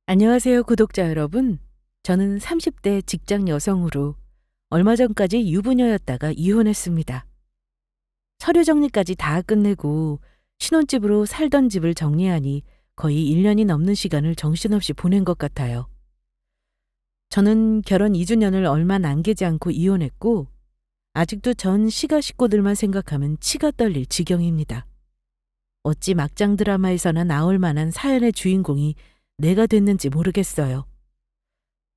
안녕하세요, 구독자 여러분. 저는 30대 직장 여성으로 얼마 전까지 유부녀였다가 이혼했습니다. 서류 정리까지 다 끝내고 신혼집으로 살던 집을 정리하니 거의 1년이 넘는 시간을 정신없이 보낸 것 같아요. 저는 결혼 2주년을 얼마 남기지 않고 이혼했고 아직도 전 시가 식구들만 생각하면 치가 떨릴 지경입니다. 어찌 막장 드라마에서나 나올 만한 사연의 주인공이 내가 됐는지 모르겠어요.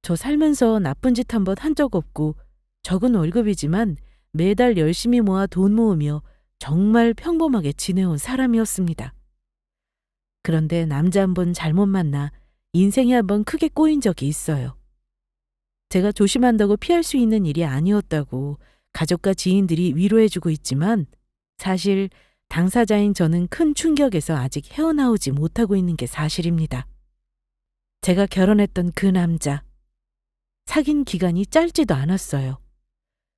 저 살면서 나쁜 짓 한 번 한 적 없고 적은 월급이지만 매달 열심히 모아 돈 모으며 정말 평범하게 지내온 사람이었습니다. 그런데 남자 한 번 잘못 만나 인생이 한 번 크게 꼬인 적이 있어요. 제가 조심한다고 피할 수 있는 일이 아니었다고 가족과 지인들이 위로해주고 있지만 사실 당사자인 저는 큰 충격에서 아직 헤어나오지 못하고 있는 게 사실입니다. 제가 결혼했던 그 남자, 사귄 기간이 짧지도 않았어요.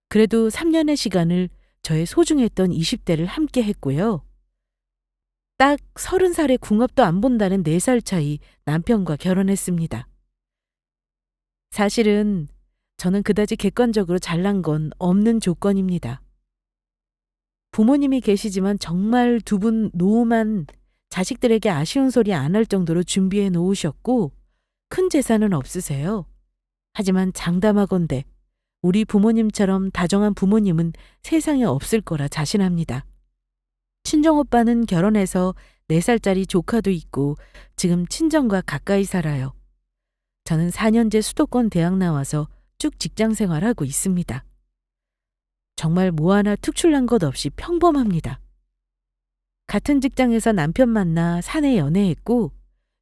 그래도 3년의 시간을 저의 소중했던 20대를 함께 했고요. 딱 30살의 궁합도 안 본다는 4살 차이 남편과 결혼했습니다. 사실은 저는 그다지 객관적으로 잘난 건 없는 조건입니다. 부모님이 계시지만 정말 두 분 노후만 자식들에게 아쉬운 소리 안 할 정도로 준비해 놓으셨고 큰 재산은 없으세요. 하지만 장담하건대 우리 부모님처럼 다정한 부모님은 세상에 없을 거라 자신합니다. 친정오빠는 결혼해서 4살짜리 조카도 있고 지금 친정과 가까이 살아요. 저는 4년제 수도권 대학 나와서 쭉 직장 생활하고 있습니다. 정말 뭐 하나 특출난 것 없이 평범합니다. 같은 직장에서 남편 만나 사내 연애했고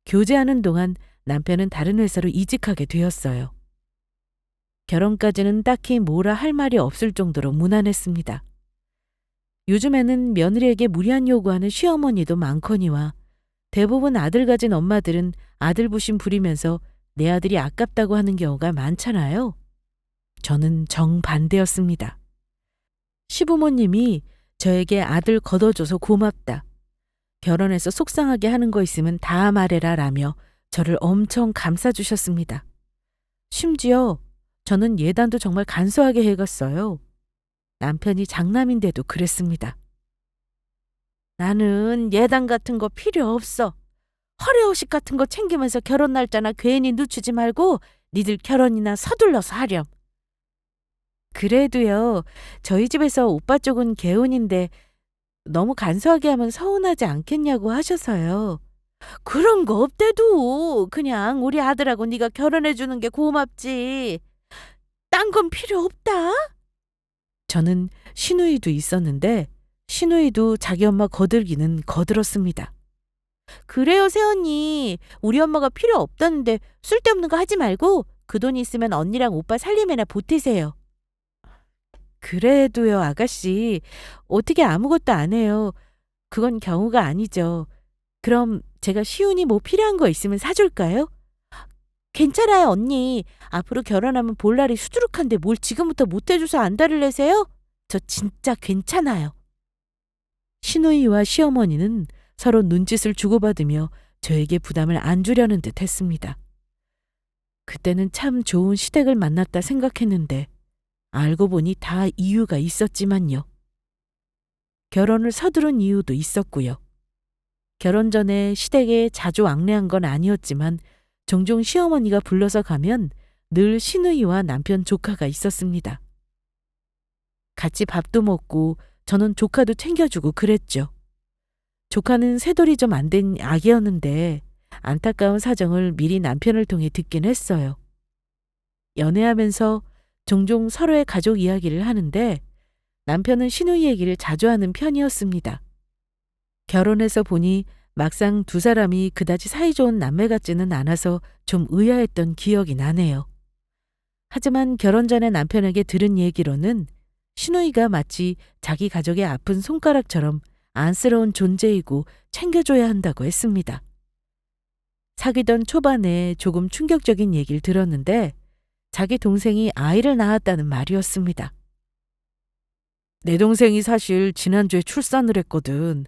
교제하는 동안 남편은 다른 회사로 이직하게 되었어요. 결혼까지는 딱히 뭐라 할 말이 없을 정도로 무난했습니다. 요즘에는 며느리에게 무리한 요구하는 시어머니도 많거니와 대부분 아들 가진 엄마들은 아들 부심 부리면서 내 아들이 아깝다고 하는 경우가 많잖아요. 저는 정반대였습니다. 시부모님이 저에게 아들 걷어줘서 고맙다. 결혼해서 속상하게 하는 거 있으면 다 말해라 라며 저를 엄청 감싸주셨습니다. 심지어 저는 예단도 정말 간소하게 해갔어요. 남편이 장남인데도 그랬습니다. 나는 예단 같은 거 필요 없어. 허례호식 같은 거 챙기면서 결혼 날짜나 괜히 늦추지 말고 니들 결혼이나 서둘러서 하렴. 그래도요, 저희 집에서 오빠 쪽은 개운인데 너무 간소하게 하면 서운하지 않겠냐고 하셔서요. 그런 거 없대도 그냥 우리 아들하고 네가 결혼해 주는 게 고맙지. 딴 건 필요 없다. 저는 시누이도 있었는데 시누이도 자기 엄마 거들기는 거들었습니다. 그래요, 새언니. 우리 엄마가 필요 없다는데 쓸데없는 거 하지 말고 그 돈 있으면 언니랑 오빠 살림에나 보태세요. 그래도요, 아가씨. 어떻게 아무것도 안 해요. 그건 경우가 아니죠. 그럼 제가 시훈이 뭐 필요한 거 있으면 사줄까요? 괜찮아요, 언니. 앞으로 결혼하면 볼 날이 수두룩한데 뭘 지금부터 못 해줘서 안달을 내세요? 저 진짜 괜찮아요. 시누이와 시어머니는 서로 눈짓을 주고받으며 저에게 부담을 안 주려는 듯 했습니다. 그때는 참 좋은 시댁을 만났다 생각했는데 알고 보니 다 이유가 있었지만요. 결혼을 서두른 이유도 있었고요. 결혼 전에 시댁에 자주 왕래한 건 아니었지만 종종 시어머니가 불러서 가면 늘 시누이와 남편 조카가 있었습니다. 같이 밥도 먹고 저는 조카도 챙겨주고 그랬죠. 조카는 새돌이 좀 안 된 아기였는데 안타까운 사정을 미리 남편을 통해 듣긴 했어요. 연애하면서 종종 서로의 가족 이야기를 하는데 남편은 시누이 얘기를 자주 하는 편이었습니다. 결혼해서 보니 막상 두 사람이 그다지 사이좋은 남매 같지는 않아서 좀 의아했던 기억이 나네요. 하지만 결혼 전에 남편에게 들은 얘기로는 시누이가 마치 자기 가족의 아픈 손가락처럼 안쓰러운 존재이고 챙겨줘야 한다고 했습니다. 사귀던 초반에 조금 충격적인 얘기를 들었는데 자기 동생이 아이를 낳았다는 말이었습니다. 내 동생이 사실 지난주에 출산을 했거든.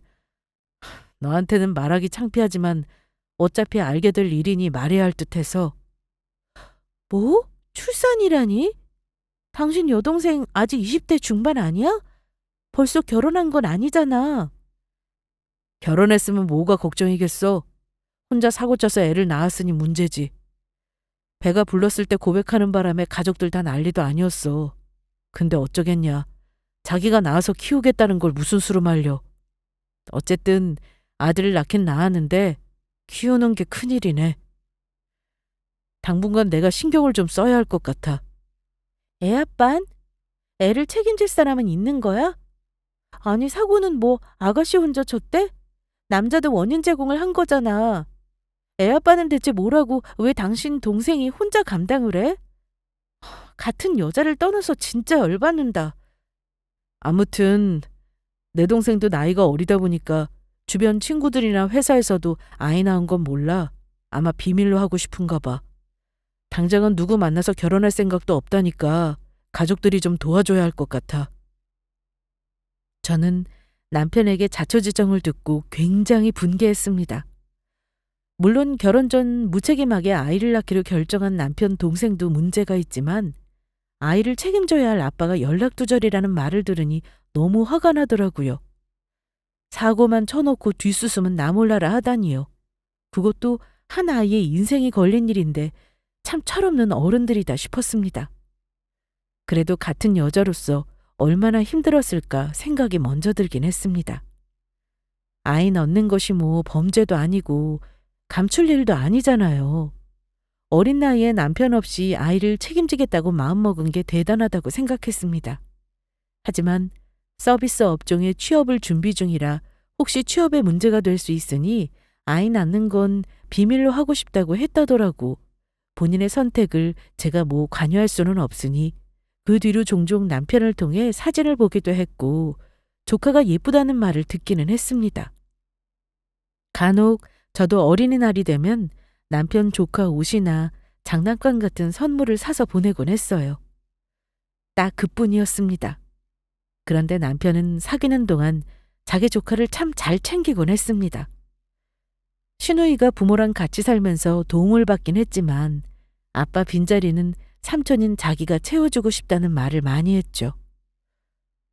너한테는 말하기 창피하지만 어차피 알게 될 일이니 말해야 할 듯해서. 뭐? 출산이라니? 당신 여동생 아직 20대 중반 아니야? 벌써 결혼한 건 아니잖아. 결혼했으면 뭐가 걱정이겠어. 혼자 사고쳐서 애를 낳았으니 문제지. 배가 불렀을 때 고백하는 바람에 가족들 다 난리도 아니었어. 근데 어쩌겠냐. 자기가 낳아서 키우겠다는 걸 무슨 수로 말려. 어쨌든 아들을 낳긴 낳았는데 키우는 게 큰일이네. 당분간 내가 신경을 좀 써야 할 것 같아. 애 아빤? 애를 책임질 사람은 있는 거야? 아니 사고는 뭐 아가씨 혼자 쳤대? 남자도 원인 제공을 한 거잖아. 애 아빠는 대체 뭐라고 왜 당신 동생이 혼자 감당을 해? 같은 여자를 떠나서 진짜 열받는다. 아무튼 내 동생도 나이가 어리다 보니까 주변 친구들이나 회사에서도 아이 낳은 건 몰라. 아마 비밀로 하고 싶은가 봐. 당장은 누구 만나서 결혼할 생각도 없다니까 가족들이 좀 도와줘야 할 것 같아. 저는 남편에게 자초지종을 듣고 굉장히 분개했습니다. 물론 결혼 전 무책임하게 아이를 낳기로 결정한 남편 동생도 문제가 있지만 아이를 책임져야 할 아빠가 연락두절이라는 말을 들으니 너무 화가 나더라고요. 사고만 쳐놓고 뒷수습은 나 몰라라 하다니요. 그것도 한 아이의 인생이 걸린 일인데 참 철없는 어른들이다 싶었습니다. 그래도 같은 여자로서 얼마나 힘들었을까 생각이 먼저 들긴 했습니다. 아이 낳는 것이 뭐 범죄도 아니고 감출 일도 아니잖아요. 어린 나이에 남편 없이 아이를 책임지겠다고 마음먹은 게 대단하다고 생각했습니다. 하지만 서비스 업종에 취업을 준비 중이라 혹시 취업에 문제가 될 수 있으니 아이 낳는 건 비밀로 하고 싶다고 했다더라고. 본인의 선택을 제가 뭐 관여할 수는 없으니 그 뒤로 종종 남편을 통해 사진을 보기도 했고 조카가 예쁘다는 말을 듣기는 했습니다. 간혹 저도 어린이날이 되면 남편 조카 옷이나 장난감 같은 선물을 사서 보내곤 했어요. 딱 그뿐이었습니다. 그런데 남편은 사귀는 동안 자기 조카를 참 잘 챙기곤 했습니다. 시누이가 부모랑 같이 살면서 도움을 받긴 했지만 아빠 빈자리는 삼촌인 자기가 채워주고 싶다는 말을 많이 했죠.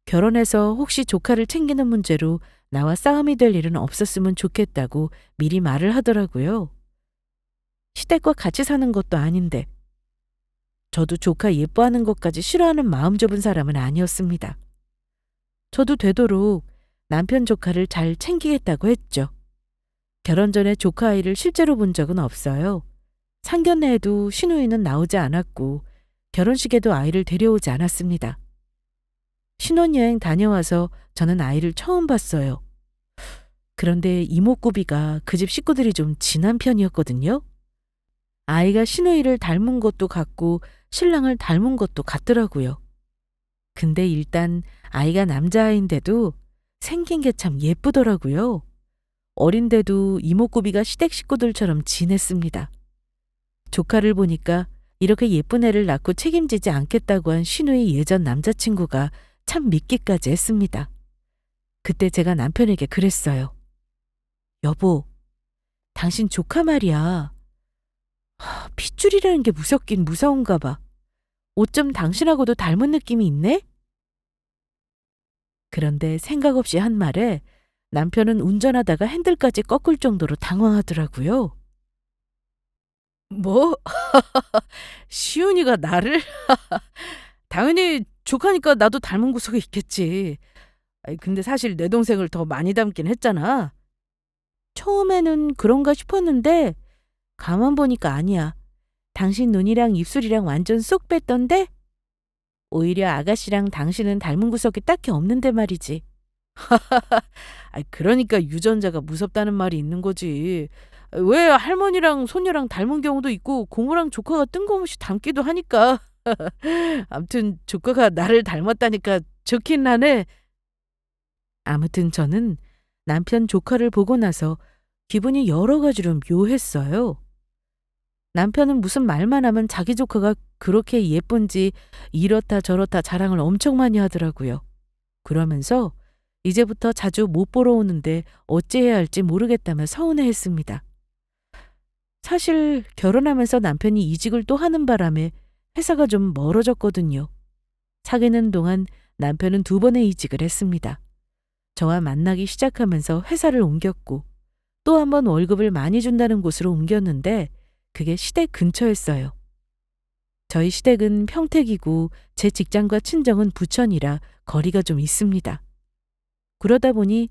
결혼해서 혹시 조카를 챙기는 문제로 나와 싸움이 될 일은 없었으면 좋겠다고 미리 말을 하더라고요. 시댁과 같이 사는 것도 아닌데 저도 조카 예뻐하는 것까지 싫어하는 마음 좁은 사람은 아니었습니다. 저도 되도록 남편 조카를 잘 챙기겠다고 했죠. 결혼 전에 조카 아이를 실제로 본 적은 없어요. 상견례에도 시누이는 나오지 않았고 결혼식에도 아이를 데려오지 않았습니다. 신혼여행 다녀와서 저는 아이를 처음 봤어요. 그런데 이목구비가 그 집 식구들이 좀 진한 편이었거든요. 아이가 시누이를 닮은 것도 같고 신랑을 닮은 것도 같더라고요. 근데 일단 아이가 남자아이인데도 생긴 게 참 예쁘더라고요. 어린데도 이목구비가 시댁 식구들처럼 진했습니다. 조카를 보니까 이렇게 예쁜 애를 낳고 책임지지 않겠다고 한 시누이 예전 남자친구가 참 믿기까지 했습니다. 그때 제가 남편에게 그랬어요. 여보, 당신 조카 말이야. 핏줄이라는 게 무섭긴 무서운가 봐. 옷 좀 당신하고도 닮은 느낌이 있네? 그런데 생각 없이 한 말에 남편은 운전하다가 핸들까지 꺾을 정도로 당황하더라고요. 뭐? 시훈이가 나를? 당연히 조카니까 나도 닮은 구석이 있겠지. 근데 사실 내 동생을 더 많이 닮긴 했잖아. 처음에는 그런가 싶었는데 가만 보니까 아니야. 당신 눈이랑 입술이랑 완전 쏙 뺐던데? 오히려 아가씨랑 당신은 닮은 구석이 딱히 없는데 말이지. 그러니까 유전자가 무섭다는 말이 있는 거지. 왜 할머니랑 손녀랑 닮은 경우도 있고 고모랑 조카가 뜬금없이 닮기도 하니까. 아무튼 조카가 나를 닮았다니까 좋긴 하네. 아무튼 저는 남편 조카를 보고 나서 기분이 여러 가지로 묘했어요. 남편은 무슨 말만 하면 자기 조카가 그렇게 예쁜지 이렇다 저렇다 자랑을 엄청 많이 하더라고요. 그러면서 이제부터 자주 못 보러 오는데 어찌해야 할지 모르겠다며 서운해했습니다. 사실 결혼하면서 남편이 이직을 또 하는 바람에 회사가 좀 멀어졌거든요. 사귀는 동안 남편은 2번의 이직을 했습니다. 저와 만나기 시작하면서 회사를 옮겼고 또 한 번 월급을 많이 준다는 곳으로 옮겼는데 그게 시댁 근처였어요. 저희 시댁은 평택이고 제 직장과 친정은 부천이라 거리가 좀 있습니다. 그러다 보니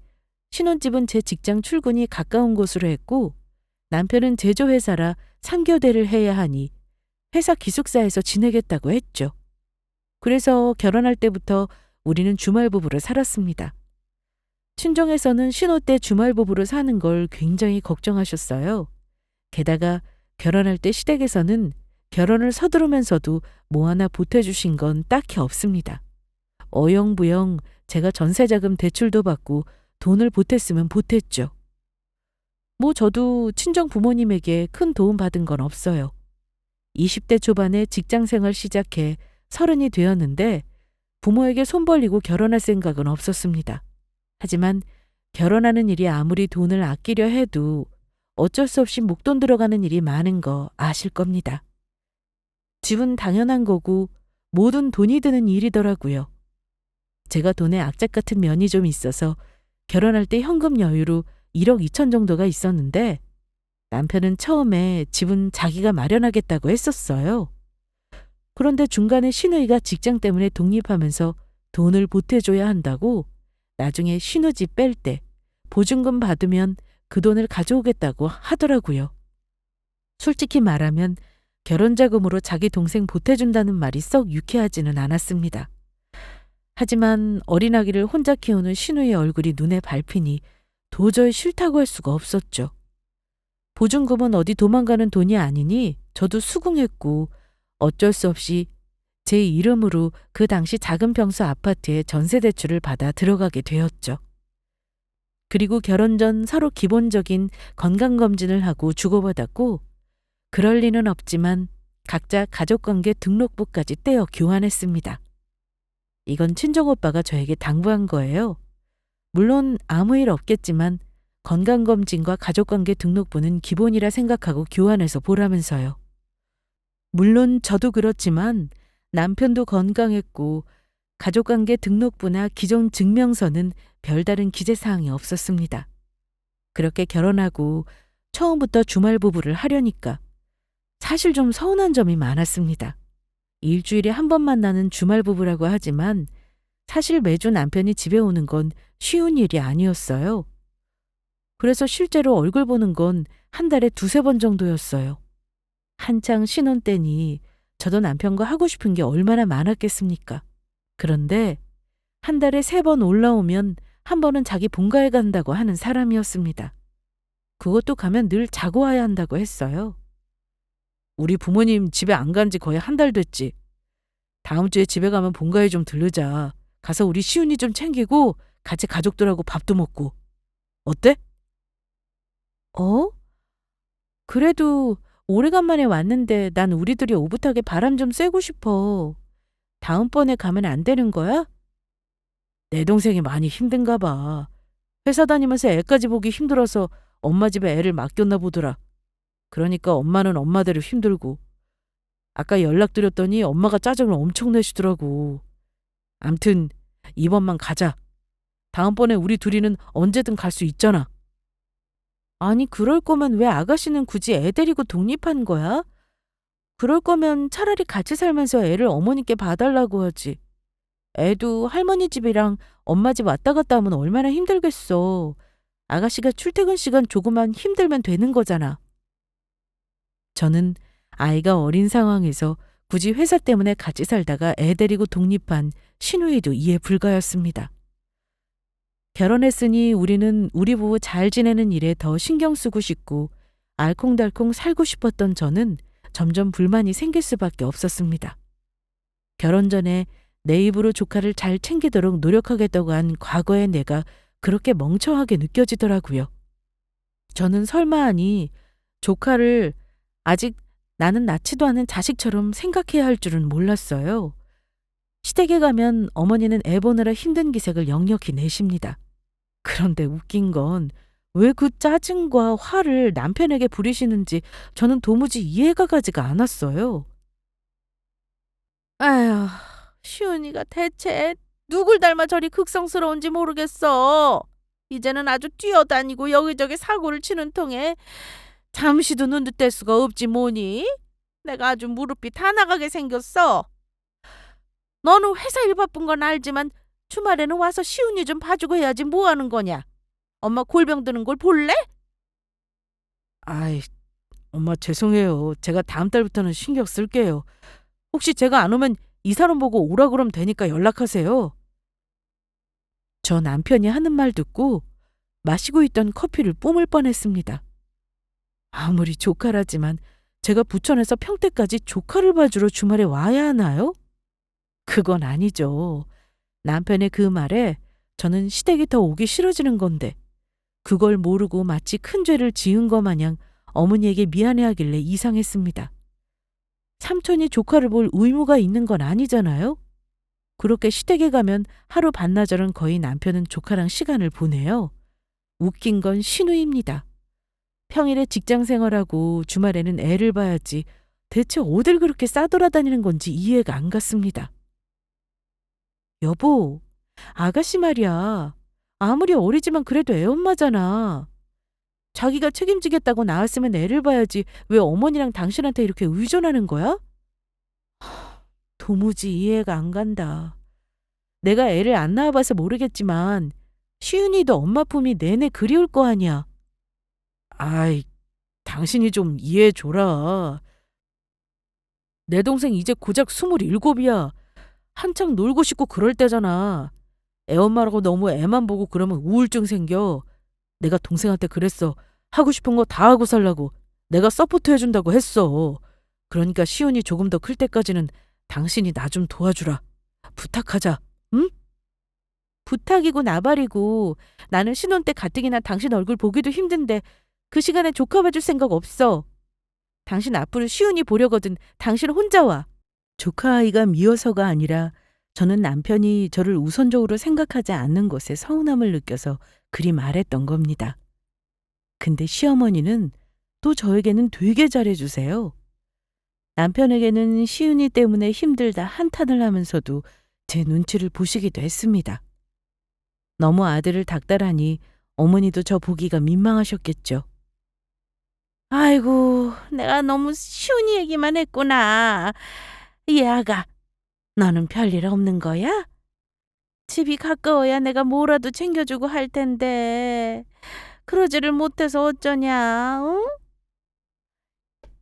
신혼집은 제 직장 출근이 가까운 곳으로 했고 남편은 제조회사라 3교대를 해야 하니 회사 기숙사에서 지내겠다고 했죠. 그래서 결혼할 때부터 우리는 주말 부부로 살았습니다. 친정에서는 신혼 때 주말 부부로 사는 걸 굉장히 걱정하셨어요. 게다가 결혼할 때 시댁에서는 결혼을 서두르면서도 뭐 하나 보태주신 건 딱히 없습니다. 어영부영 제가 전세자금 대출도 받고 돈을 보탰으면 보탰죠. 뭐 저도 친정 부모님에게 큰 도움 받은 건 없어요. 20대 초반에 직장생활 시작해 30이 되었는데 부모에게 손 벌리고 결혼할 생각은 없었습니다. 하지만 결혼하는 일이 아무리 돈을 아끼려 해도 어쩔 수 없이 목돈 들어가는 일이 많은 거 아실 겁니다. 집은 당연한 거고 모든 돈이 드는 일이더라고요. 제가 돈에 악착 같은 면이 좀 있어서 결혼할 때 현금 여유로 1억 2천 정도가 있었는데 남편은 처음에 집은 자기가 마련하겠다고 했었어요. 그런데 중간에 시누이가 직장 때문에 독립하면서 돈을 보태줘야 한다고 나중에 신우집 뺄 때 보증금 받으면 그 돈을 가져오겠다고 하더라고요. 솔직히 말하면 결혼자금으로 자기 동생 보태준다는 말이 썩 유쾌하지는 않았습니다. 하지만 어린아기를 혼자 키우는 시누이의 얼굴이 눈에 밟히니 도저히 싫다고 할 수가 없었죠. 보증금은 어디 도망가는 돈이 아니니 저도 수긍했고 어쩔 수 없이 제 이름으로 그 당시 작은 평수 아파트에 전세대출을 받아 들어가게 되었죠. 그리고 결혼 전 서로 기본적인 건강검진을 하고 주고받았고 그럴 리는 없지만 각자 가족관계 등록부까지 떼어 교환했습니다. 이건 친정오빠가 저에게 당부한 거예요. 물론 아무 일 없겠지만 건강검진과 가족관계 등록부는 기본이라 생각하고 교환해서 보라면서요. 물론 저도 그렇지만 남편도 건강했고 가족관계 등록부나 기존 증명서는 별다른 기재사항이 없었습니다. 그렇게 결혼하고 처음부터 주말 부부를 하려니까 사실 좀 서운한 점이 많았습니다. 일주일에 한 번 만나는 주말 부부라고 하지만 사실 매주 남편이 집에 오는 건 쉬운 일이 아니었어요. 그래서 실제로 얼굴 보는 건 한 달에 2~3번 정도였어요. 한창 신혼 때니 저도 남편과 하고 싶은 게 얼마나 많았겠습니까? 그런데 한 달에 3번 올라오면 한 번은 자기 본가에 간다고 하는 사람이었습니다. 그것도 가면 늘 자고 와야 한다고 했어요. 우리 부모님 집에 안 간지 거의 한 달 됐지. 다음 주에 집에 가면 본가에 좀 들르자. 가서 우리 시훈이 좀 챙기고 같이 가족들하고 밥도 먹고. 어때? 어? 그래도 오래간만에 왔는데 난 우리들이 오붓하게 바람 좀 쐬고 싶어. 다음번에 가면 안 되는 거야? 내 동생이 많이 힘든가 봐. 회사 다니면서 애까지 보기 힘들어서 엄마 집에 애를 맡겼나 보더라. 그러니까 엄마는 엄마대로 힘들고. 아까 연락드렸더니 엄마가 짜증을 엄청 내시더라고. 암튼 이번만 가자. 다음번에 우리 둘이는 언제든 갈 수 있잖아. 아니 그럴 거면 왜 아가씨는 굳이 애 데리고 독립한 거야? 그럴 거면 차라리 같이 살면서 애를 어머니께 봐달라고 하지. 애도 할머니 집이랑 엄마 집 왔다 갔다 하면 얼마나 힘들겠어. 아가씨가 출퇴근 시간 조금만 힘들면 되는 거잖아. 저는 아이가 어린 상황에서 굳이 회사 때문에 같이 살다가 애 데리고 독립한 시누이도 이해 불가였습니다. 결혼했으니 우리는 우리 부부 잘 지내는 일에 더 신경 쓰고 싶고 알콩달콩 살고 싶었던 저는 점점 불만이 생길 수밖에 없었습니다. 결혼 전에 내 입으로 조카를 잘 챙기도록 노력하겠다고 한 과거의 내가 그렇게 멍청하게 느껴지더라고요. 저는 설마 하니 조카를 아직 나는 낳지도 않은 자식처럼 생각해야 할 줄은 몰랐어요. 시댁에 가면 어머니는 애 보느라 힘든 기색을 역력히 내십니다. 그런데 웃긴 건 왜 그 짜증과 화를 남편에게 부리시는지 저는 도무지 이해가 가지가 않았어요. 아휴, 시은이가 대체 누굴 닮아 저리 극성스러운지 모르겠어. 이제는 아주 뛰어다니고 여기저기 사고를 치는 통에 잠시도 눈도 뗄 수가 없지 뭐니? 내가 아주 무릎이 다 나가게 생겼어. 너는 회사 일 바쁜 건 알지만 주말에는 와서 시은이 좀 봐주고 해야지 뭐 하는 거냐? 엄마 골병 드는 걸 볼래? 아이, 엄마 죄송해요. 제가 다음 달부터는 신경 쓸게요. 혹시 제가 안 오면 이 사람 보고 오라 그러면 되니까 연락하세요. 저 남편이 하는 말 듣고 마시고 있던 커피를 뿜을 뻔했습니다. 아무리 조카라지만 제가 부천에서 평택까지 조카를 봐주러 주말에 와야 하나요? 그건 아니죠. 남편의 그 말에 저는 시댁이 더 오기 싫어지는 건데 그걸 모르고 마치 큰 죄를 지은 것 마냥 어머니에게 미안해하길래 이상했습니다. 삼촌이 조카를 볼 의무가 있는 건 아니잖아요. 그렇게 시댁에 가면 하루 반나절은 거의 남편은 조카랑 시간을 보내요. 웃긴 건 신우입니다. 평일에 직장 생활하고 주말에는 애를 봐야지 대체 어딜 그렇게 싸돌아다니는 건지 이해가 안 갔습니다. 여보, 아가씨 말이야. 아무리 어리지만 그래도 애엄마잖아. 자기가 책임지겠다고 나왔으면 애를 봐야지 왜 어머니랑 당신한테 이렇게 의존하는 거야? 도무지 이해가 안 간다. 내가 애를 안 낳아봐서 모르겠지만 시은이도 엄마 품이 내내 그리울 거 아니야. 아이, 당신이 좀 이해해줘라. 내 동생 이제 고작 27이야. 한창 놀고 싶고 그럴 때잖아. 애엄마라고 너무 애만 보고 그러면 우울증 생겨. 내가 동생한테 그랬어. 하고 싶은 거 다 하고 살라고. 내가 서포트 해준다고 했어. 그러니까 시은이 조금 더 클 때까지는 당신이 나 좀 도와주라. 부탁하자. 응? 부탁이고 나발이고 나는 신혼 때 가뜩이나 당신 얼굴 보기도 힘든데 그 시간에 조카 봐줄 생각 없어. 당신 앞으로 시은이 보려거든 당신 혼자 와. 조카 아이가 미워서가 아니라 저는 남편이 저를 우선적으로 생각하지 않는 것에 서운함을 느껴서 그리 말했던 겁니다. 근데 시어머니는 또 저에게는 되게 잘해주세요. 남편에게는 시은이 때문에 힘들다 한탄을 하면서도 제 눈치를 보시기도 했습니다. 너무 아들을 닥달하니 어머니도 저 보기가 민망하셨겠죠. 아이고, 내가 너무 시은이 얘기만 했구나. 이 아가, 너는 별일 없는 거야? 집이 가까워야 내가 뭐라도 챙겨주고 할 텐데 그러지를 못해서 어쩌냐, 응?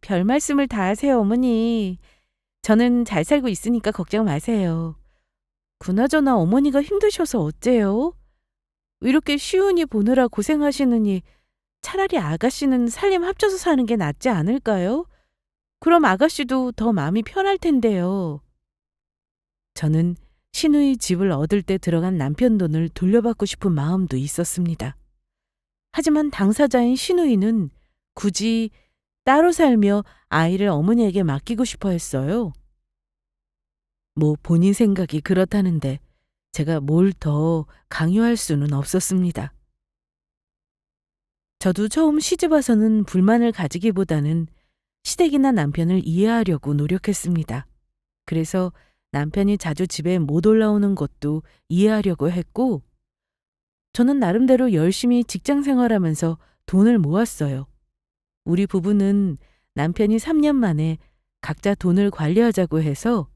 별 말씀을 다 하세요, 어머니. 저는 잘 살고 있으니까 걱정 마세요. 그나저나 어머니가 힘드셔서 어째요? 이렇게 시은이 보느라 고생하시느니 차라리 아가씨는 살림 합쳐서 사는 게 낫지 않을까요? 그럼 아가씨도 더 마음이 편할 텐데요. 저는 신우이 집을 얻을 때 들어간 남편 돈을 돌려받고 싶은 마음도 있었습니다. 하지만 당사자인 신우이는 굳이 따로 살며 아이를 어머니에게 맡기고 싶어 했어요. 뭐 본인 생각이 그렇다는데 제가 뭘 더 강요할 수는 없었습니다. 저도 처음 시집 와서는 불만을 가지기보다는 시댁이나 남편을 이해하려고 노력했습니다. 그래서 남편이 자주 집에 못 올라오는 것도 이해하려고 했고, 저는 나름대로 열심히 직장 생활하면서 돈을 모았어요. 우리 부부는 남편이 3년 만에 각자 돈을 관리하자고 해서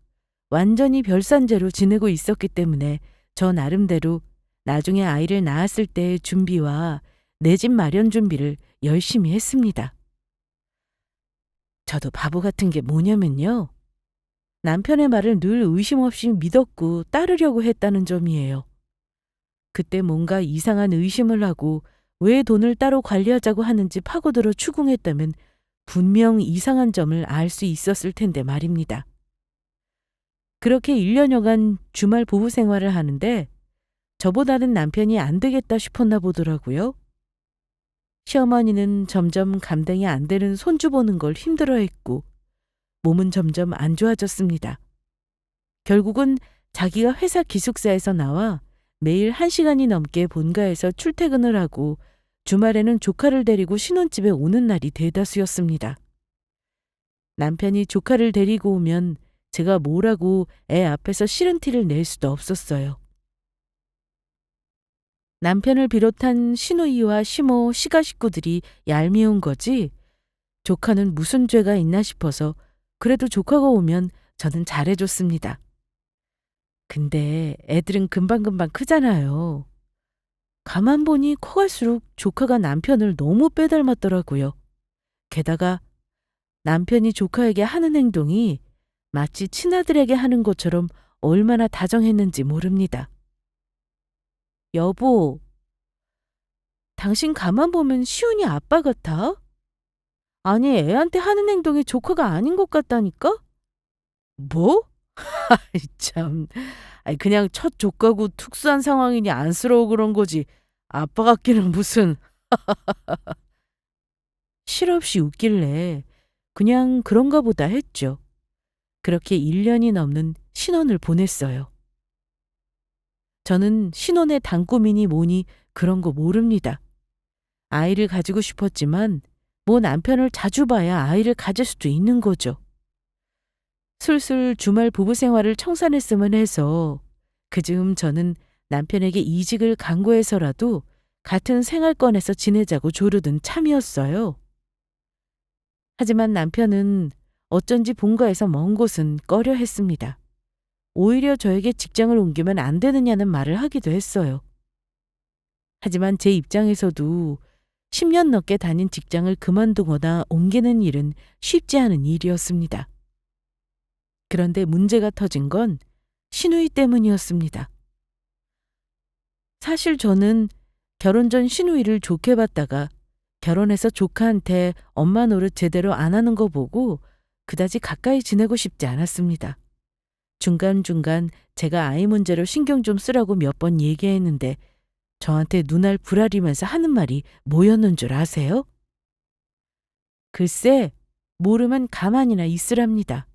완전히 별산재로 지내고 있었기 때문에 저 나름대로 나중에 아이를 낳았을 때의 준비와 내 집 마련 준비를 열심히 했습니다. 저도 바보 같은 게 뭐냐면요. 남편의 말을 늘 의심 없이 믿었고 따르려고 했다는 점이에요. 그때 뭔가 이상한 의심을 하고 왜 돈을 따로 관리하자고 하는지 파고들어 추궁했다면 분명 이상한 점을 알 수 있었을 텐데 말입니다. 그렇게 1년여간 주말 부부 생활을 하는데 저보다는 남편이 안 되겠다 싶었나 보더라고요. 시어머니는 점점 감당이 안 되는 손주 보는 걸 힘들어했고 몸은 점점 안 좋아졌습니다. 결국은 자기가 회사 기숙사에서 나와 매일 1시간이 넘게 본가에서 출퇴근을 하고 주말에는 조카를 데리고 신혼집에 오는 날이 대다수였습니다. 남편이 조카를 데리고 오면 제가 뭐라고 애 앞에서 싫은 티를 낼 수도 없었어요. 남편을 비롯한 시누이와 시모, 시가 식구들이 얄미운 거지 조카는 무슨 죄가 있나 싶어서 그래도 조카가 오면 저는 잘해줬습니다. 근데 애들은 금방금방 크잖아요. 가만 보니 커갈수록 조카가 남편을 너무 빼닮았더라고요. 게다가 남편이 조카에게 하는 행동이 마치 친아들에게 하는 것처럼 얼마나 다정했는지 모릅니다. 여보, 당신 가만 보면 시훈이 아빠 같아? 아니, 애한테 하는 행동이 조카가 아닌 것 같다니까? 뭐? 아이, 참. 아이, 그냥 첫 조카고 특수한 상황이니 안쓰러워 그런 거지. 아빠 같기는 무슨. 실없이 웃길래 그냥 그런가 보다 했죠. 그렇게 1년이 넘는 신혼을 보냈어요. 저는 신혼의 단꿈이니 뭐니 그런 거 모릅니다. 아이를 가지고 싶었지만 뭐 남편을 자주 봐야 아이를 가질 수도 있는 거죠. 슬슬 주말 부부 생활을 청산했으면 해서 그즈음 저는 남편에게 이직을 강구해서라도 같은 생활권에서 지내자고 조르던 참이었어요. 하지만 남편은 어쩐지 본가에서 먼 곳은 꺼려 했습니다. 오히려 저에게 직장을 옮기면 안 되느냐는 말을 하기도 했어요. 하지만 제 입장에서도 10년 넘게 다닌 직장을 그만두거나 옮기는 일은 쉽지 않은 일이었습니다. 그런데 문제가 터진 건 시누이 때문이었습니다. 사실 저는 결혼 전 시누이를 좋게 봤다가 결혼해서 조카한테 엄마 노릇 제대로 안 하는 거 보고 그다지 가까이 지내고 싶지 않았습니다. 중간중간 제가 아이 문제로 신경 좀 쓰라고 몇 번 얘기했는데 저한테 눈알 부라리면서 하는 말이 뭐였는 줄 아세요? 글쎄, 모르면 가만히나 있으랍니다.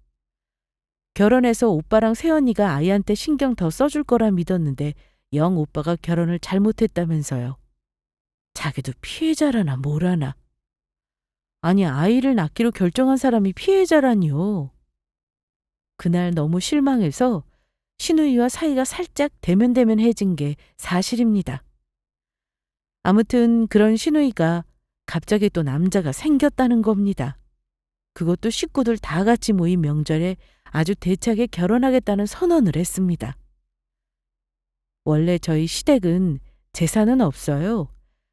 결혼해서 오빠랑 새언니가 아이한테 신경 더 써줄 거라 믿었는데 영 오빠가 결혼을 잘못했다면서요. 자기도 피해자라나 뭐라나. 아니, 아이를 낳기로 결정한 사람이 피해자라니요. 그날 너무 실망해서 시누이와 사이가 살짝 대면대면해진 게 사실입니다. 아무튼 그런 시누이가 갑자기 또 남자가 생겼다는 겁니다. 그것도 식구들 다 같이 모인 명절에 아주 대차게 결혼하겠다는 선언을 했습니다. 원래 저희 시댁은 재산은 없어요.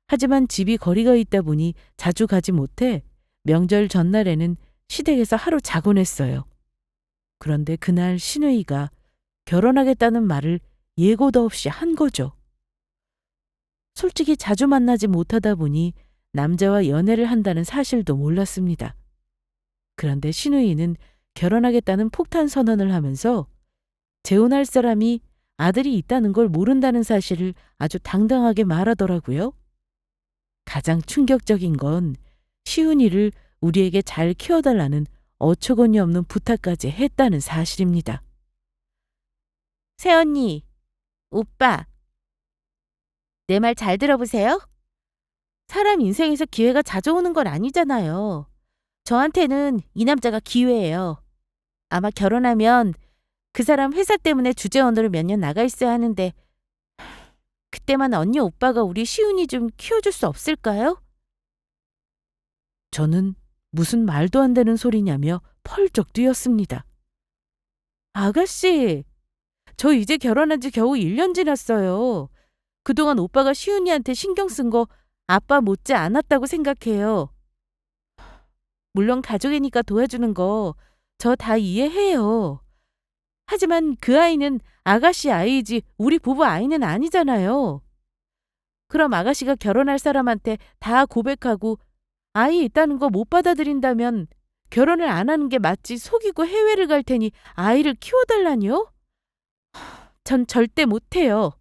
하지만 집이 거리가 있다 보니 자주 가지 못해 명절 전날에는 시댁에서 하루 자곤 했어요. 그런데 그날 시누이가 결혼하겠다는 말을 예고도 없이 한 거죠. 솔직히 자주 만나지 못하다 보니 남자와 연애를 한다는 사실도 몰랐습니다. 그런데 시누이는 결혼하겠다는 폭탄 선언을 하면서 재혼할 사람이 아들이 있다는 걸 모른다는 사실을 아주 당당하게 말하더라고요. 가장 충격적인 건 시훈이를 우리에게 잘 키워달라는 어처구니 없는 부탁까지 했다는 사실입니다. 새언니, 오빠, 내 말 잘 들어보세요. 사람 인생에서 기회가 자주 오는 건 아니잖아요. 저한테는 이 남자가 기회예요. 아마 결혼하면 그 사람 회사 때문에 주재원으로 몇 년 나가 있어야 하는데 그때만 언니 오빠가 우리 시훈이 좀 키워줄 수 없을까요? 저는 무슨 말도 안 되는 소리냐며 펄쩍 뛰었습니다. 아가씨, 저 이제 결혼한 지 겨우 1년 지났어요. 그동안 오빠가 시훈이한테 신경 쓴 거 아빠 못지 않았다고 생각해요. 물론 가족이니까 도와주는 거 저 다 이해해요. 하지만 그 아이는 아가씨 아이이지 우리 부부 아이는 아니잖아요. 그럼 아가씨가 결혼할 사람한테 다 고백하고 아이 있다는 거 못 받아들인다면 결혼을 안 하는 게 맞지 속이고 해외를 갈 테니 아이를 키워달라니요? 전 절대 못해요.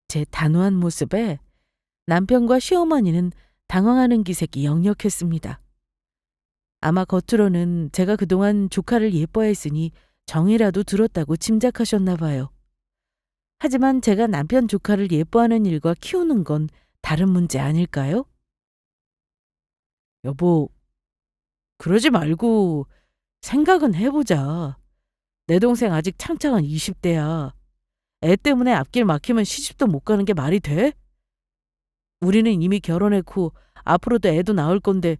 제 단호한 모습에 남편과 시어머니는 당황하는 기색이 역력했습니다. 아마 겉으로는 제가 그동안 조카를 예뻐했으니 정이라도 들었다고 짐작하셨나 봐요. 하지만 제가 남편 조카를 예뻐하는 일과 키우는 건 다른 문제 아닐까요? 여보, 그러지 말고 생각은 해보자. 내 동생 아직 창창한 20대야. 애 때문에 앞길 막히면 시집도 못 가는 게 말이 돼? 우리는 이미 결혼했고 앞으로도 애도 낳을 건데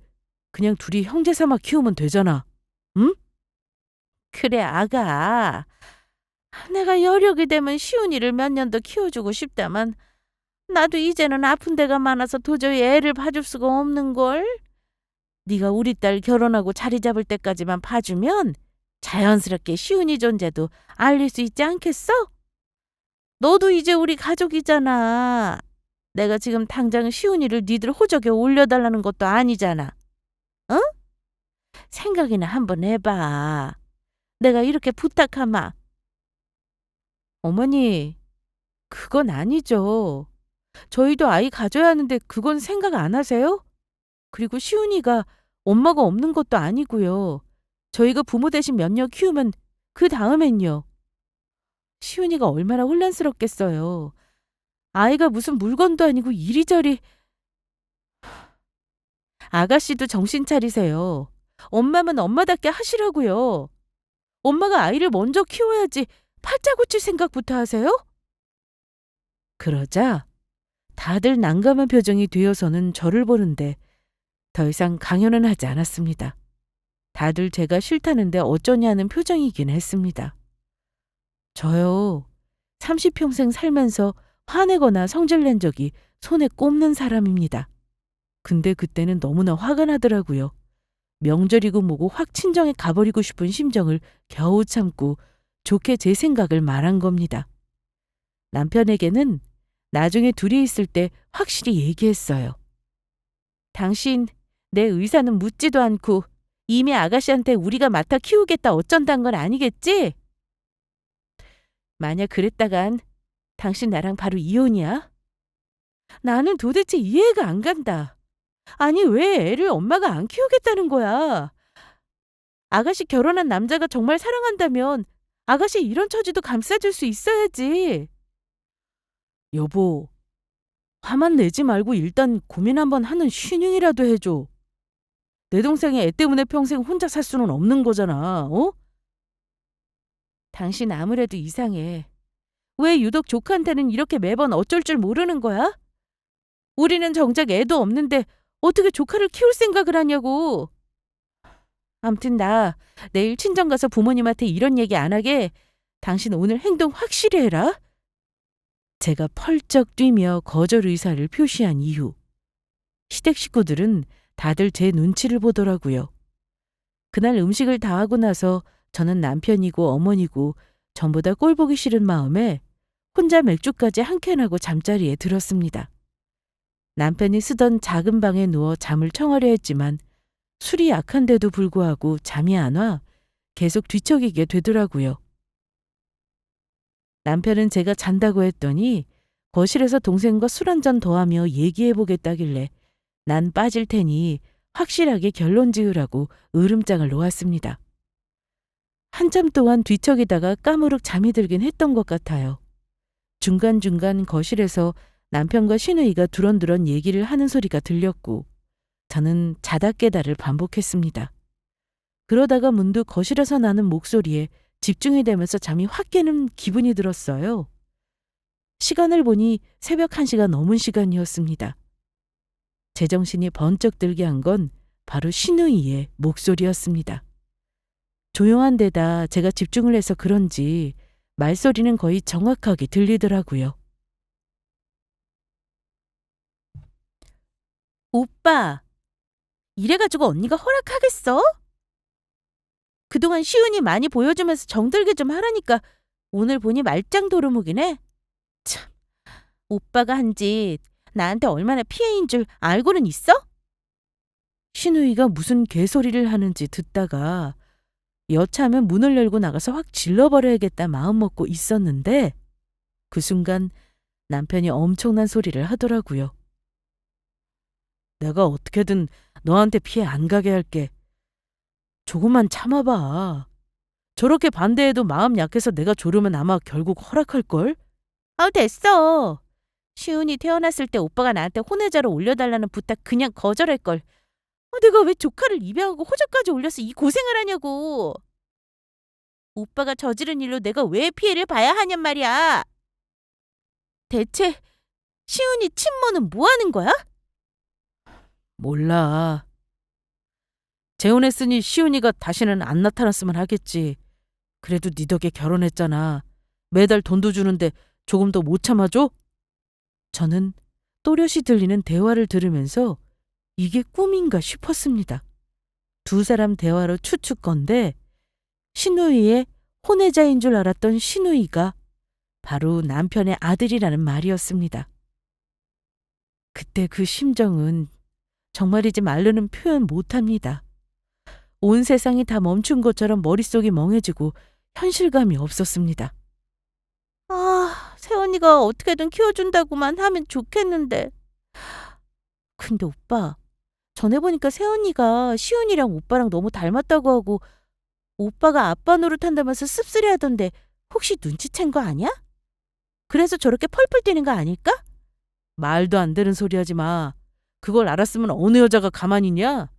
그냥 둘이 형제 삼아 키우면 되잖아. 응? 그래, 아가. 내가 여력이 되면 시훈이를 몇 년 더 키워주고 싶다만 나도 이제는 아픈 데가 많아서 도저히 애를 봐줄 수가 없는걸. 네가 우리 딸 결혼하고 자리 잡을 때까지만 봐주면 자연스럽게 시훈이 존재도 알릴 수 있지 않겠어? 너도 이제 우리 가족이잖아. 내가 지금 당장 시훈이를 니들 호적에 올려달라는 것도 아니잖아. 어? 생각이나 한번 해봐. 내가 이렇게 부탁하마. 어머니, 그건 아니죠. 저희도 아이 가져야 하는데 그건 생각 안 하세요? 그리고 시훈이가 엄마가 없는 것도 아니고요. 저희가 부모 대신 몇 년 키우면 그 다음엔요. 시훈이가 얼마나 혼란스럽겠어요. 아이가 무슨 물건도 아니고 이리저리. 아가씨도 정신 차리세요. 엄마면 엄마답게 하시라고요. 엄마가 아이를 먼저 키워야지 팔자 고칠 생각부터 하세요? 그러자 다들 난감한 표정이 되어서는 저를 보는데 더 이상 강요는 하지 않았습니다. 다들 제가 싫다는데 어쩌냐는 표정이긴 했습니다. 저요, 30평생 살면서 화내거나 성질낸 적이 손에 꼽는 사람입니다. 근데 그때는 너무나 화가 나더라고요. 명절이고 뭐고 확 친정에 가버리고 싶은 심정을 겨우 참고 좋게 제 생각을 말한 겁니다. 남편에게는 나중에 둘이 있을 때 확실히 얘기했어요. 당신 내 의사는 묻지도 않고 이미 아가씨한테 우리가 맡아 키우겠다 어쩐단 건 아니겠지? 만약 그랬다간 당신 나랑 바로 이혼이야? 나는 도대체 이해가 안 간다. 아니 왜 애를 엄마가 안 키우겠다는 거야? 아가씨 결혼한 남자가 정말 사랑한다면 아가씨 이런 처지도 감싸줄 수 있어야지. 여보, 화만 내지 말고 일단 고민 한번 하는 쉬닝이라도 해줘. 내 동생이 애 때문에 평생 혼자 살 수는 없는 거잖아, 어? 당신 아무래도 이상해. 왜 유독 조카한테는 이렇게 매번 어쩔 줄 모르는 거야? 우리는 정작 애도 없는데 어떻게 조카를 키울 생각을 하냐고. 암튼 나 내일 친정 가서 부모님한테 이런 얘기 안 하게 당신 오늘 행동 확실히 해라. 제가 펄쩍 뛰며 거절 의사를 표시한 이후 시댁 식구들은 다들 제 눈치를 보더라고요. 그날 음식을 다 하고 나서 저는 남편이고 어머니고 전부 다 꼴보기 싫은 마음에 혼자 맥주까지 한 캔하고 잠자리에 들었습니다. 남편이 쓰던 작은 방에 누워 잠을 청하려 했지만 술이 약한데도 불구하고 잠이 안 와 계속 뒤척이게 되더라고요. 남편은 제가 잔다고 했더니 거실에서 동생과 술 한잔 더 하며 얘기해보겠다길래 난 빠질 테니 확실하게 결론 지으라고 으름장을 놓았습니다. 한참 동안 뒤척이다가 까무룩 잠이 들긴 했던 것 같아요. 중간중간 거실에서 남편과 시누이가 두런두런 얘기를 하는 소리가 들렸고 저는 자다 깨다를 반복했습니다. 그러다가 문득 거실에서 나는 목소리에 집중이 되면서 잠이 확 깨는 기분이 들었어요. 시간을 보니 새벽 1시가 넘은 시간이었습니다. 제정신이 번쩍 들게 한 건 바로 시누이의 목소리였습니다. 조용한 데다 제가 집중을 해서 그런지 말소리는 거의 정확하게 들리더라고요. 오빠, 이래가지고 언니가 허락하겠어? 그동안 시은이 많이 보여주면서 정들게 좀 하라니까 오늘 보니 말짱 도루묵이네. 참, 오빠가 한 짓 나한테 얼마나 피해인 줄 알고는 있어? 신우이가 무슨 개소리를 하는지 듣다가 여차하면 문을 열고 나가서 확 질러버려야겠다 마음먹고 있었는데 그 순간 남편이 엄청난 소리를 하더라고요. 내가 어떻게든 너한테 피해 안 가게 할게. 조금만 참아봐. 저렇게 반대해도 마음 약해서 내가 조르면 아마 결국 허락할걸? 아, 됐어. 시훈이 태어났을 때 오빠가 나한테 혼외자로 올려달라는 부탁 그냥 거절할걸. 내가 왜 조카를 입양하고 호적까지 올려서 이 고생을 하냐고. 오빠가 저지른 일로 내가 왜 피해를 봐야 하냔 말이야. 대체 시훈이 친모는 뭐 하는 거야? 몰라. 재혼했으니 시훈이가 다시는 안 나타났으면 하겠지. 그래도 네 덕에 결혼했잖아. 매달 돈도 주는데 조금 더 못 참아줘? 저는 또렷이 들리는 대화를 들으면서 이게 꿈인가 싶었습니다. 두 사람 대화로 추측건데 신우이의 혼외자인 줄 알았던 신우이가 바로 남편의 아들이라는 말이었습니다. 그때 그 심정은 정말이지 말로는 표현 못합니다. 온 세상이 다 멈춘 것처럼 머릿속이 멍해지고 현실감이 없었습니다. 새언니가 어떻게든 키워준다고만 하면 좋겠는데. 근데 오빠, 전에 보니까 새언니가 시훈이랑 오빠랑 너무 닮았다고 하고 오빠가 아빠 노릇한다면서 씁쓸해 하던데 혹시 눈치챈 거 아니야? 그래서 저렇게 펄펄 뛰는 거 아닐까? 말도 안 되는 소리 하지 마. 그걸 알았으면 어느 여자가 가만히 있냐?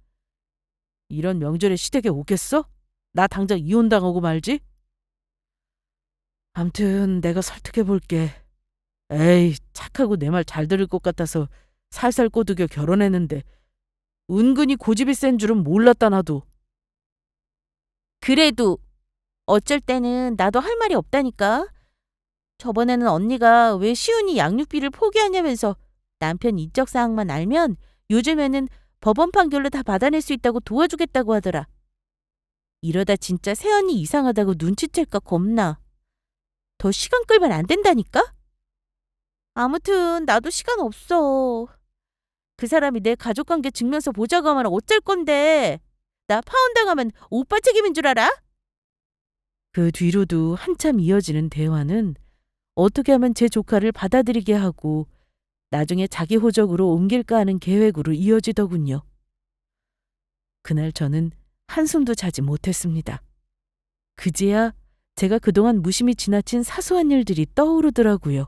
이런 명절에 시댁에 오겠어? 나 당장 이혼당하고 말지? 암튼 내가 설득해 볼게. 에이, 착하고 내 말 잘 들을 것 같아서 살살 꼬드겨 결혼했는데 은근히 고집이 센 줄은 몰랐다 나도. 그래도 어쩔 때는 나도 할 말이 없다니까. 저번에는 언니가 왜 시훈이 양육비를 포기하냐면서 남편 인적 사항만 알면 요즘에는 법원 판결로 다 받아낼 수 있다고 도와주겠다고 하더라. 이러다 진짜 새언니 이상하다고 눈치챌까 겁나. 더 시간 끌면 안 된다니까? 아무튼 나도 시간 없어. 그 사람이 내 가족관계 증명서 보자고 하면 어쩔 건데. 나 파혼당하면 오빠 책임인 줄 알아? 그 뒤로도 한참 이어지는 대화는 어떻게 하면 제 조카를 받아들이게 하고 나중에 자기 호적으로 옮길까 하는 계획으로 이어지더군요. 그날 저는 한숨도 자지 못했습니다. 그제야 제가 그동안 무심히 지나친 사소한 일들이 떠오르더라고요.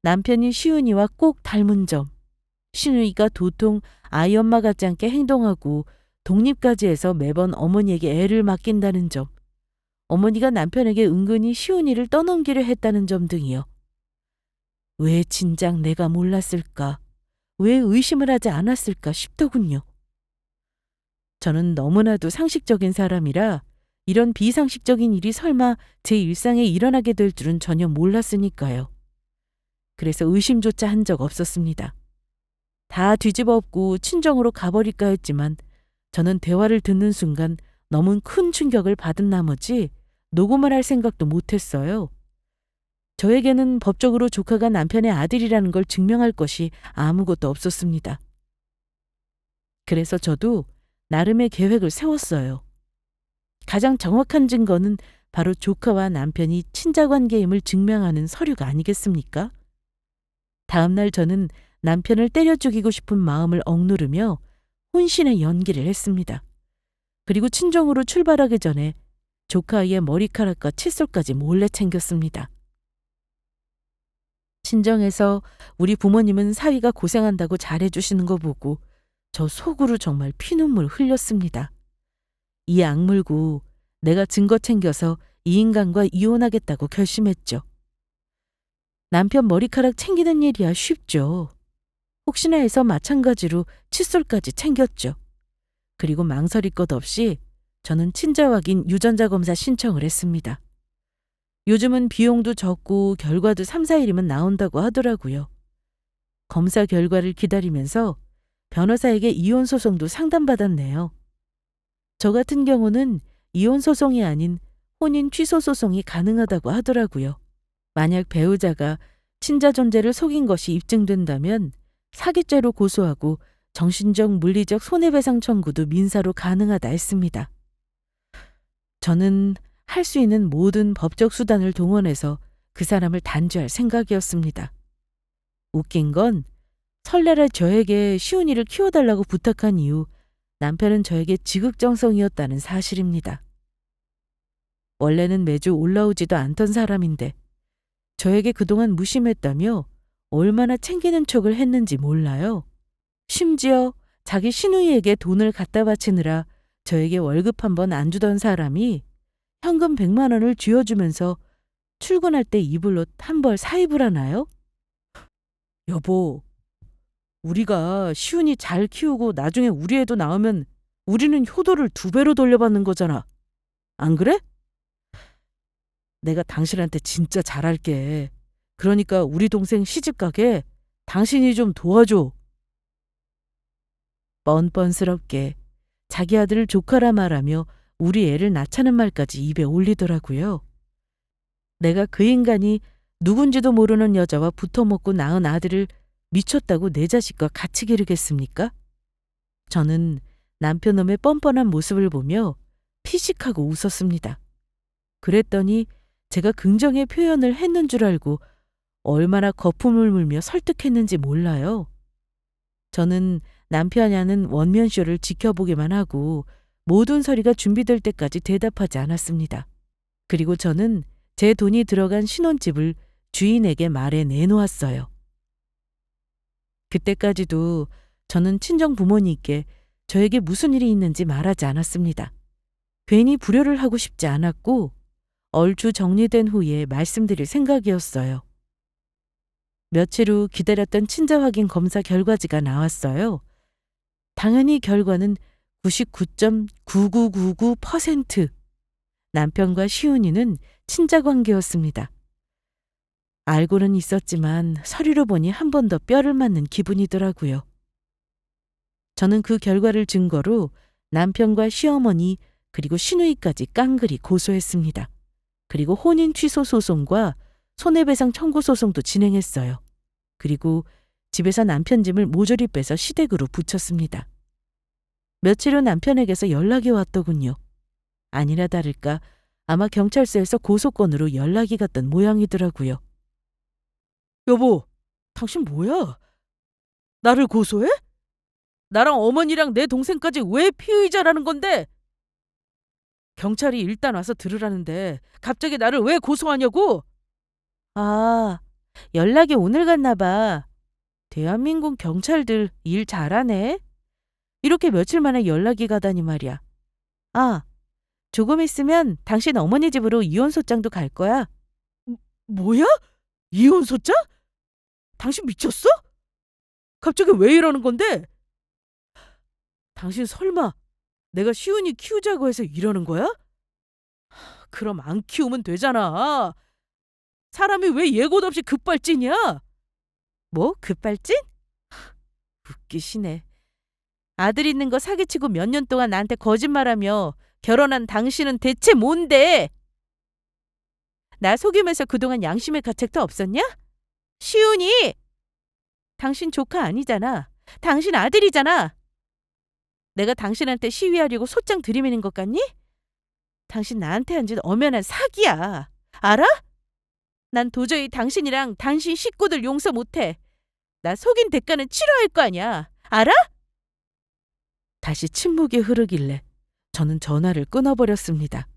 남편이 시훈이와 꼭 닮은 점, 시누이가 도통 아이 엄마 같지 않게 행동하고 독립까지 해서 매번 어머니에게 애를 맡긴다는 점, 어머니가 남편에게 은근히 시훈이를 떠넘기려 했다는 점 등이요. 왜 진작 내가 몰랐을까? 왜 의심을 하지 않았을까 싶더군요. 저는 너무나도 상식적인 사람이라 이런 비상식적인 일이 설마 제 일상에 일어나게 될 줄은 전혀 몰랐으니까요. 그래서 의심조차 한 적 없었습니다. 다 뒤집어 엎고 친정으로 가버릴까 했지만 저는 대화를 듣는 순간 너무 큰 충격을 받은 나머지 녹음을 할 생각도 못했어요. 저에게는 법적으로 조카가 남편의 아들이라는 걸 증명할 것이 아무것도 없었습니다. 그래서 저도 나름의 계획을 세웠어요. 가장 정확한 증거는 바로 조카와 남편이 친자관계임을 증명하는 서류가 아니겠습니까? 다음 날 저는 남편을 때려 죽이고 싶은 마음을 억누르며 혼신의 연기를 했습니다. 그리고 친정으로 출발하기 전에 조카 아이의 머리카락과 칫솔까지 몰래 챙겼습니다. 친정에서 우리 부모님은 사위가 고생한다고 잘해주시는 거 보고 저 속으로 정말 피눈물 흘렸습니다. 이 악물고 내가 증거 챙겨서 이 인간과 이혼하겠다고 결심했죠. 남편 머리카락 챙기는 일이야 쉽죠. 혹시나 해서 마찬가지로 칫솔까지 챙겼죠. 그리고 망설일 것 없이 저는 친자 확인 유전자 검사 신청을 했습니다. 요즘은 비용도 적고 결과도 3, 4일이면 나온다고 하더라고요. 검사 결과를 기다리면서 변호사에게 이혼 소송도 상담받았네요. 저 같은 경우는 이혼 소송이 아닌 혼인 취소 소송이 가능하다고 하더라고요. 만약 배우자가 친자 존재를 속인 것이 입증된다면 사기죄로 고소하고 정신적 물리적 손해배상 청구도 민사로 가능하다 했습니다. 저는 할 수 있는 모든 법적 수단을 동원해서 그 사람을 단죄할 생각이었습니다. 웃긴 건 설날에 저에게 시훈이를 키워달라고 부탁한 이후 남편은 저에게 지극정성이었다는 사실입니다. 원래는 매주 올라오지도 않던 사람인데 저에게 그동안 무심했다며 얼마나 챙기는 척을 했는지 몰라요. 심지어 자기 시누이에게 돈을 갖다 바치느라 저에게 월급 한 번 안 주던 사람이 현금 100만 원을 쥐어주면서 출근할 때 입을 옷 한 벌 사입을 하나요? 여보, 우리가 시훈이 잘 키우고 나중에 우리 애도 나오면 우리는 효도를 2배로 돌려받는 거잖아. 안 그래? 내가 당신한테 진짜 잘할게. 그러니까 우리 동생 시집가게 당신이 좀 도와줘. 뻔뻔스럽게 자기 아들을 조카라 말하며 우리 애를 낳자는 말까지 입에 올리더라고요. 내가 그 인간이 누군지도 모르는 여자와 붙어먹고 낳은 아들을 미쳤다고 내 자식과 같이 기르겠습니까? 저는 남편놈의 뻔뻔한 모습을 보며 피식하고 웃었습니다. 그랬더니 제가 긍정의 표현을 했는 줄 알고 얼마나 거품을 물며 설득했는지 몰라요. 저는 남편이 하는 원면쇼를 지켜보기만 하고 모든 서류가 준비될 때까지 대답하지 않았습니다. 그리고 저는 제 돈이 들어간 신혼집을 주인에게 말해 내놓았어요. 그때까지도 저는 친정 부모님께 저에게 무슨 일이 있는지 말하지 않았습니다. 괜히 불효를 하고 싶지 않았고 얼추 정리된 후에 말씀드릴 생각이었어요. 며칠 후 기다렸던 친자 확인 검사 결과지가 나왔어요. 당연히 결과는 99.9999%. 남편과 시훈이는 친자 관계였습니다. 알고는 있었지만 서류로 보니 한 번 더 뼈를 맞는 기분이더라고요. 저는 그 결과를 증거로 남편과 시어머니 그리고 시누이까지 깡그리 고소했습니다. 그리고 혼인 취소 소송과 손해배상 청구 소송도 진행했어요. 그리고 집에서 남편 짐을 모조리 빼서 시댁으로 붙였습니다. 며칠 후 남편에게서 연락이 왔더군요. 아니나 다를까 아마 경찰서에서 고소건으로 연락이 갔던 모양이더라고요. 여보, 당신 뭐야? 나를 고소해? 나랑 어머니랑 내 동생까지 왜 피의자라는 건데? 경찰이 일단 와서 들으라는데 갑자기 나를 왜 고소하냐고? 아, 연락이 오늘 갔나 봐. 대한민국 경찰들 일 잘하네. 이렇게 며칠 만에 연락이 가다니 말이야. 아, 조금 있으면 당신 어머니 집으로 이혼소장도 갈 거야. 뭐야? 이혼소장? 당신 미쳤어? 갑자기 왜 이러는 건데? 당신 설마 내가 시훈이 키우자고 해서 이러는 거야? 그럼 안 키우면 되잖아. 사람이 왜 예고도 없이 급발진이야? 뭐? 급발진? 웃기시네. 아들 있는 거 사기치고 몇 년 동안 나한테 거짓말하며 결혼한 당신은 대체 뭔데? 나 속이면서 그동안 양심의 가책도 없었냐? 시훈이! 당신 조카 아니잖아. 당신 아들이잖아. 내가 당신한테 시위하려고 소장 들이미는 것 같니? 당신 나한테 한 짓 엄연한 사기야. 알아? 난 도저히 당신이랑 당신 식구들 용서 못해. 나 속인 대가는 치러야 할 거 아니야. 알아? 다시 침묵이 흐르길래 저는 전화를 끊어버렸습니다.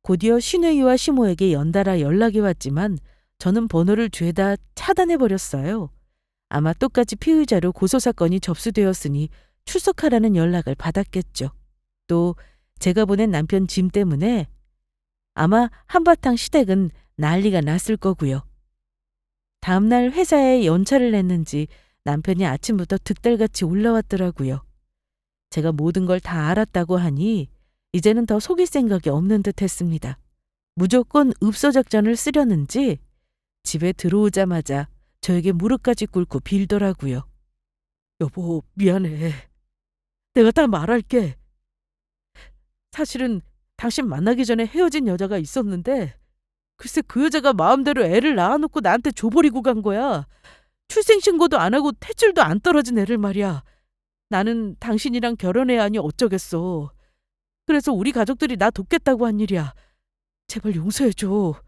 곧이어 시누이와 시모에게 연달아 연락이 왔지만 저는 번호를 죄다 차단해버렸어요. 아마 똑같이 피의자로 고소사건이 접수되었으니 출석하라는 연락을 받았겠죠. 또 제가 보낸 남편 짐 때문에 아마 한바탕 시댁은 난리가 났을 거고요. 다음날 회사에 연차를 냈는지 남편이 아침부터 득달같이 올라왔더라고요. 제가 모든 걸 다 알았다고 하니 이제는 더 속일 생각이 없는 듯 했습니다. 무조건 읍소 작전을 쓰려는지 집에 들어오자마자 저에게 무릎까지 꿇고 빌더라고요. 여보, 미안해. 내가 다 말할게. 사실은 당신 만나기 전에 헤어진 여자가 있었는데 글쎄 그 여자가 마음대로 애를 낳아놓고 나한테 줘버리고 간 거야. 출생신고도 안 하고 탯줄도 안 떨어진 애를 말이야. 나는 당신이랑 결혼해야 하니 어쩌겠어. 그래서 우리 가족들이 나 돕겠다고 한 일이야. 제발 용서해줘.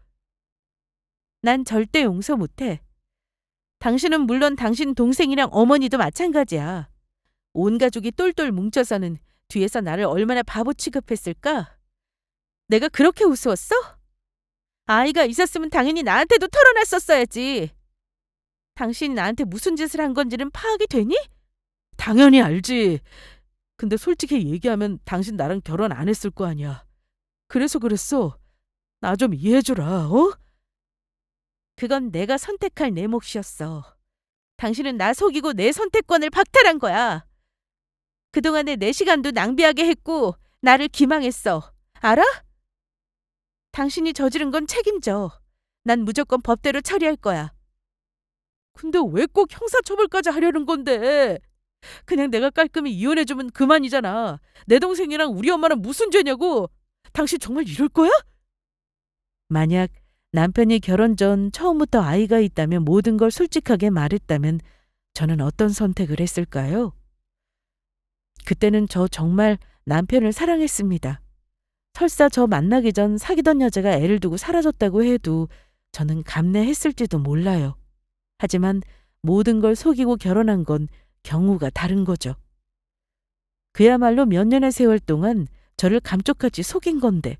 난 절대 용서 못해. 당신은 물론 당신 동생이랑 어머니도 마찬가지야. 온 가족이 똘똘 뭉쳐서는 뒤에서 나를 얼마나 바보 취급했을까? 내가 그렇게 우스웠어? 아이가 있었으면 당연히 나한테도 털어놨었어야지. 당신이 나한테 무슨 짓을 한 건지는 파악이 되니? 당연히 알지. 근데 솔직히 얘기하면 당신 나랑 결혼 안 했을 거 아니야. 그래서 그랬어. 나 좀 이해해주라, 어? 그건 내가 선택할 내 몫이었어. 당신은 나 속이고 내 선택권을 박탈한 거야. 그동안에 내 시간도 낭비하게 했고 나를 기망했어. 알아? 당신이 저지른 건 책임져. 난 무조건 법대로 처리할 거야. 근데 왜 꼭 형사처벌까지 하려는 건데? 그냥 내가 깔끔히 이혼해주면 그만이잖아. 내 동생이랑 우리 엄마는 무슨 죄냐고. 당신 정말 이럴 거야? 만약 남편이 결혼 전 처음부터 아이가 있다면 모든 걸 솔직하게 말했다면 저는 어떤 선택을 했을까요? 그때는 저 정말 남편을 사랑했습니다. 설사 저 만나기 전 사귀던 여자가 애를 두고 사라졌다고 해도 저는 감내했을지도 몰라요. 하지만 모든 걸 속이고 결혼한 건 경우가 다른 거죠. 그야말로 몇 년의 세월 동안 저를 감쪽같이 속인 건데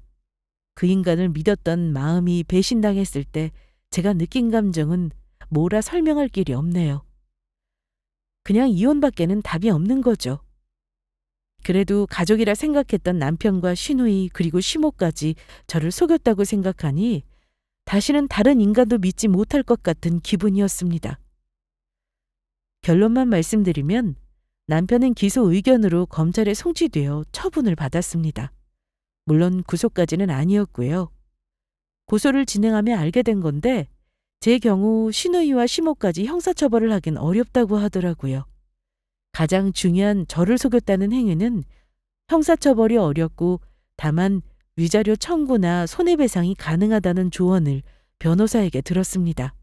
그 인간을 믿었던 마음이 배신당했을 때 제가 느낀 감정은 뭐라 설명할 길이 없네요. 그냥 이혼밖에는 답이 없는 거죠. 그래도 가족이라 생각했던 남편과 시누이 그리고 시모까지 저를 속였다고 생각하니 다시는 다른 인간도 믿지 못할 것 같은 기분이었습니다. 결론만 말씀드리면 남편은 기소 의견으로 검찰에 송치되어 처분을 받았습니다. 물론 구속까지는 아니었고요. 고소를 진행하며 알게 된 건데 제 경우 시누이와 시모까지 형사처벌을 하긴 어렵다고 하더라고요. 가장 중요한 저를 속였다는 행위는 형사처벌이 어렵고 다만 위자료 청구나 손해배상이 가능하다는 조언을 변호사에게 들었습니다.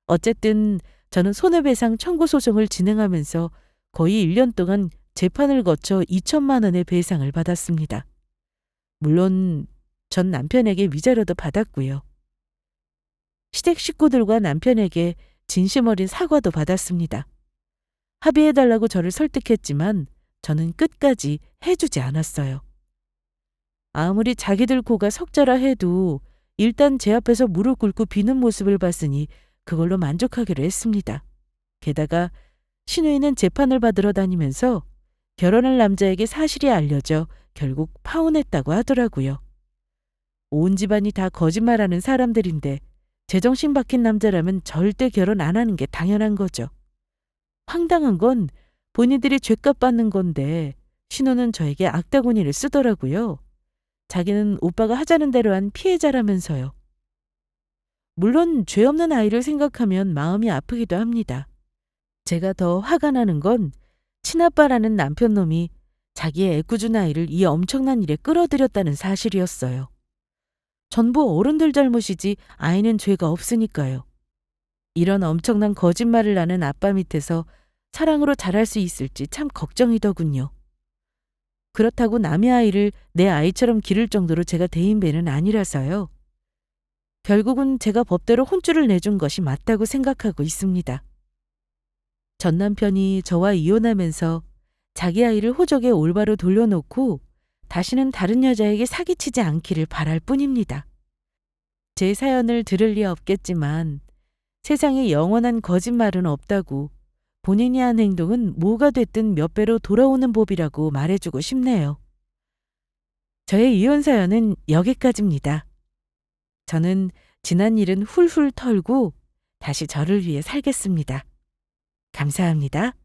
어쨌든 저는 손해배상 청구 소송을 진행하면서 거의 1년 동안 재판을 거쳐 2천만 원의 배상을 받았습니다. 물론 전 남편에게 위자료도 받았고요. 시댁 식구들과 남편에게 진심 어린 사과도 받았습니다. 합의해달라고 저를 설득했지만 저는 끝까지 해주지 않았어요. 아무리 자기들 고가 석자라 해도 일단 제 앞에서 무릎 꿇고 비는 모습을 봤으니 그걸로 만족하기로 했습니다. 게다가 시누이는 재판을 받으러 다니면서 결혼할 남자에게 사실이 알려져 결국 파혼했다고 하더라고요. 온 집안이 다 거짓말하는 사람들인데 제정신 박힌 남자라면 절대 결혼 안 하는 게 당연한 거죠. 황당한 건 본인들이 죗값 받는 건데 신우는 저에게 악다구니를 쓰더라고요. 자기는 오빠가 하자는 대로 한 피해자라면서요. 물론 죄 없는 아이를 생각하면 마음이 아프기도 합니다. 제가 더 화가 나는 건 친아빠라는 남편놈이 자기의 애꿎은 아이를 이 엄청난 일에 끌어들였다는 사실이었어요. 전부 어른들 잘못이지 아이는 죄가 없으니까요. 이런 엄청난 거짓말을 하는 아빠 밑에서 사랑으로 자랄 수 있을지 참 걱정이더군요. 그렇다고 남의 아이를 내 아이처럼 기를 정도로 제가 대인배는 아니라서요. 결국은 제가 법대로 혼쭐을 내준 것이 맞다고 생각하고 있습니다. 전 남편이 저와 이혼하면서 자기 아이를 호적에 올바로 돌려놓고 다시는 다른 여자에게 사기치지 않기를 바랄 뿐입니다. 제 사연을 들을 리 없겠지만 세상에 영원한 거짓말은 없다고 본인이 한 행동은 뭐가 됐든 몇 배로 돌아오는 법이라고 말해주고 싶네요. 저의 이혼 사연은 여기까지입니다. 저는 지난 일은 훌훌 털고 다시 저를 위해 살겠습니다. 감사합니다.